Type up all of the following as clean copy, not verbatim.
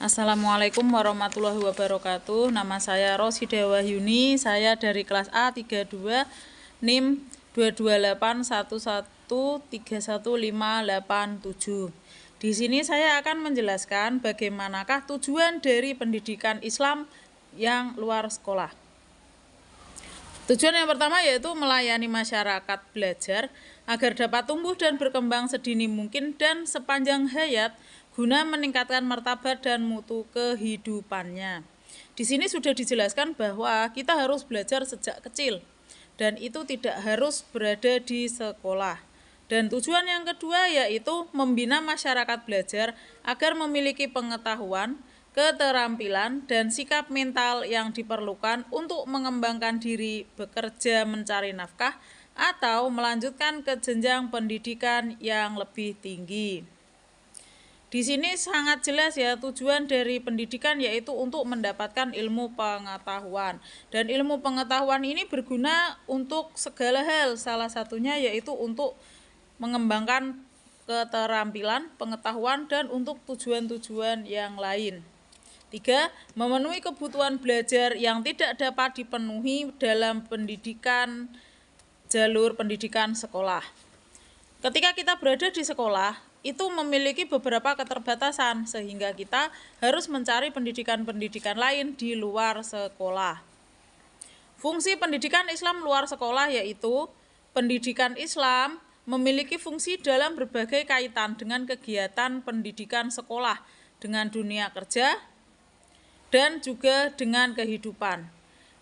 Assalamualaikum warahmatullahi wabarakatuh. Nama saya Rosida Wahyuni. Saya dari kelas A32 NIM 22811313587. Di sini saya akan menjelaskan bagaimanakah tujuan dari pendidikan Islam yang luar sekolah. Tujuan yang pertama yaitu melayani masyarakat belajar agar dapat tumbuh dan berkembang sedini mungkin dan sepanjang hayat guna meningkatkan martabat dan mutu kehidupannya. Di sini sudah dijelaskan bahwa kita harus belajar sejak kecil dan itu tidak harus berada di sekolah. Dan tujuan yang kedua yaitu membina masyarakat belajar agar memiliki pengetahuan, keterampilan, dan sikap mental yang diperlukan untuk mengembangkan diri, bekerja mencari nafkah, atau melanjutkan ke jenjang pendidikan yang lebih tinggi. Di sini sangat jelas ya tujuan dari pendidikan yaitu untuk mendapatkan ilmu pengetahuan. Dan ilmu pengetahuan ini berguna untuk segala hal, salah satunya yaitu untuk mengembangkan keterampilan, pengetahuan, dan untuk tujuan-tujuan yang lain. 3. Memenuhi kebutuhan belajar yang tidak dapat dipenuhi dalam pendidikan jalur pendidikan sekolah. Ketika kita berada di sekolah, itu memiliki beberapa keterbatasan sehingga kita harus mencari pendidikan-pendidikan lain di luar sekolah. Fungsi pendidikan Islam luar sekolah yaitu pendidikan Islam memiliki fungsi dalam berbagai kaitan dengan kegiatan pendidikan sekolah, dengan dunia kerja, dan juga dengan kehidupan.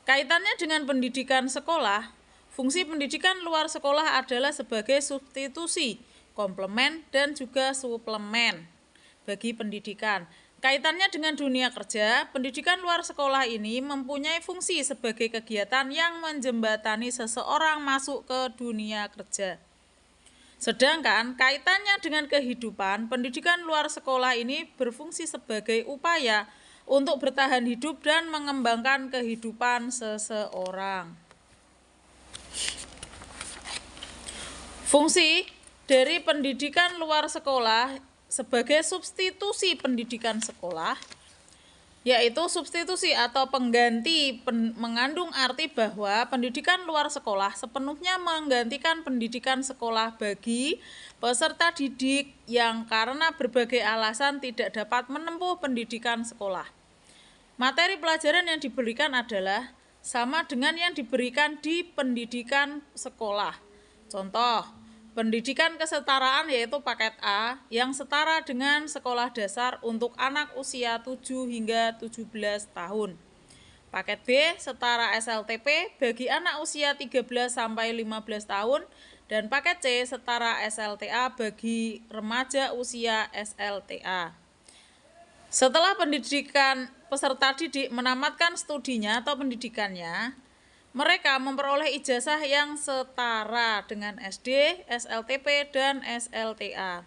Kaitannya dengan pendidikan sekolah, fungsi pendidikan luar sekolah adalah sebagai substitusi, komplement, dan juga suplemen bagi pendidikan. Kaitannya dengan dunia kerja, pendidikan luar sekolah ini mempunyai fungsi sebagai kegiatan yang menjembatani seseorang masuk ke dunia kerja. Sedangkan kaitannya dengan kehidupan, pendidikan luar sekolah ini berfungsi sebagai upaya untuk bertahan hidup dan mengembangkan kehidupan seseorang. Fungsi dari pendidikan luar sekolah sebagai substitusi pendidikan sekolah, yaitu substitusi atau pengganti mengandung arti bahwa pendidikan luar sekolah sepenuhnya menggantikan pendidikan sekolah bagi peserta didik yang karena berbagai alasan tidak dapat menempuh pendidikan sekolah. Materi pelajaran yang diberikan adalah sama dengan yang diberikan di pendidikan sekolah. Contoh, pendidikan kesetaraan yaitu paket A yang setara dengan sekolah dasar untuk anak usia 7 hingga 17 tahun. Paket B setara SLTP bagi anak usia 13 sampai 15 tahun dan paket C setara SLTA bagi remaja usia SLTA. Setelah pendidikan peserta didik menamatkan studinya atau pendidikannya, mereka memperoleh ijazah yang setara dengan SD, SLTP, dan SLTA.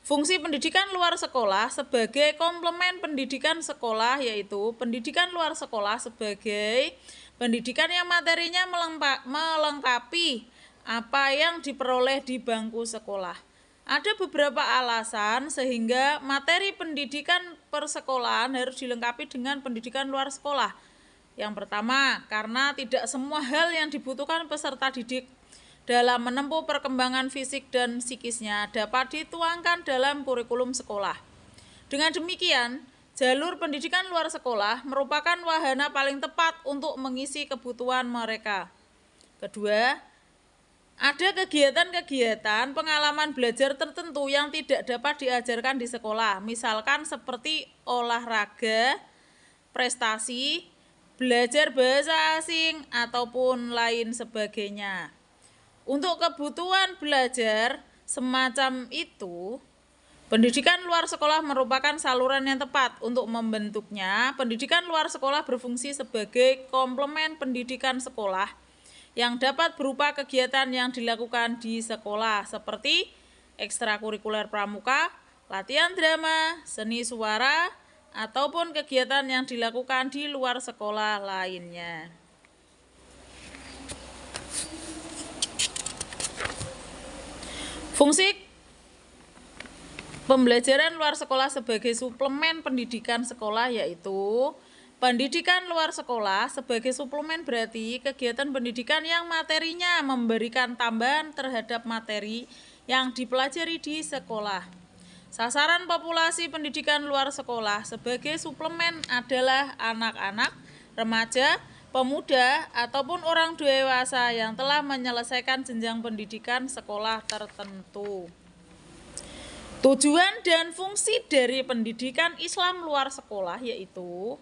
Fungsi pendidikan luar sekolah sebagai komplement pendidikan sekolah yaitu pendidikan luar sekolah sebagai pendidikan yang materinya melengkapi apa yang diperoleh di bangku sekolah. Ada beberapa alasan sehingga materi pendidikan persekolahan harus dilengkapi dengan pendidikan luar sekolah. Yang pertama, karena tidak semua hal yang dibutuhkan peserta didik dalam menempuh perkembangan fisik dan psikisnya dapat dituangkan dalam kurikulum sekolah. Dengan demikian, jalur pendidikan luar sekolah merupakan wahana paling tepat untuk mengisi kebutuhan mereka. Kedua, ada kegiatan-kegiatan pengalaman belajar tertentu yang tidak dapat diajarkan di sekolah, misalkan seperti olahraga, prestasi, belajar bahasa asing, ataupun lain sebagainya. Untuk kebutuhan belajar semacam itu, pendidikan luar sekolah merupakan saluran yang tepat untuk membentuknya. Pendidikan luar sekolah berfungsi sebagai komplement pendidikan sekolah yang dapat berupa kegiatan yang dilakukan di sekolah seperti ekstrakurikuler pramuka, latihan drama, seni suara, ataupun kegiatan yang dilakukan di luar sekolah lainnya. Pembelajaran luar sekolah sebagai suplemen pendidikan sekolah yaitu pendidikan luar sekolah sebagai suplemen berarti kegiatan pendidikan yang materinya memberikan tambahan terhadap materi yang dipelajari di sekolah. Sasaran populasi pendidikan luar sekolah sebagai suplemen adalah anak-anak, remaja, pemuda, ataupun orang dewasa yang telah menyelesaikan jenjang pendidikan sekolah tertentu. Tujuan dan fungsi dari pendidikan Islam luar sekolah yaitu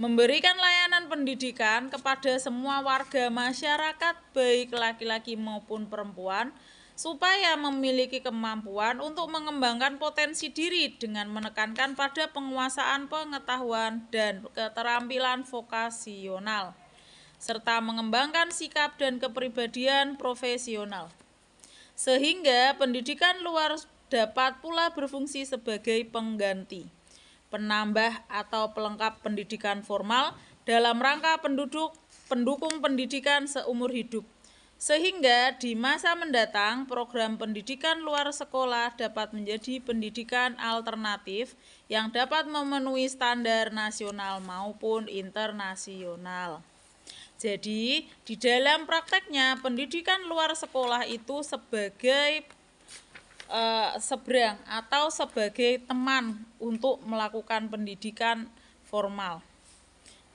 memberikan layanan pendidikan kepada semua warga masyarakat baik laki-laki maupun perempuan supaya memiliki kemampuan untuk mengembangkan potensi diri dengan menekankan pada penguasaan pengetahuan dan keterampilan vokasional serta mengembangkan sikap dan kepribadian profesional. Sehingga pendidikan luar dapat pula berfungsi sebagai pengganti, penambah atau pelengkap pendidikan formal dalam rangka pendukung pendidikan seumur hidup. Sehingga di masa mendatang program pendidikan luar sekolah dapat menjadi pendidikan alternatif yang dapat memenuhi standar nasional maupun internasional. Jadi, di dalam prakteknya pendidikan luar sekolah itu sebagai seberang atau sebagai teman untuk melakukan pendidikan formal.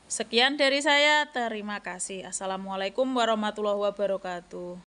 Sekian dari saya, terima kasih. Assalamualaikum warahmatullahi wabarakatuh.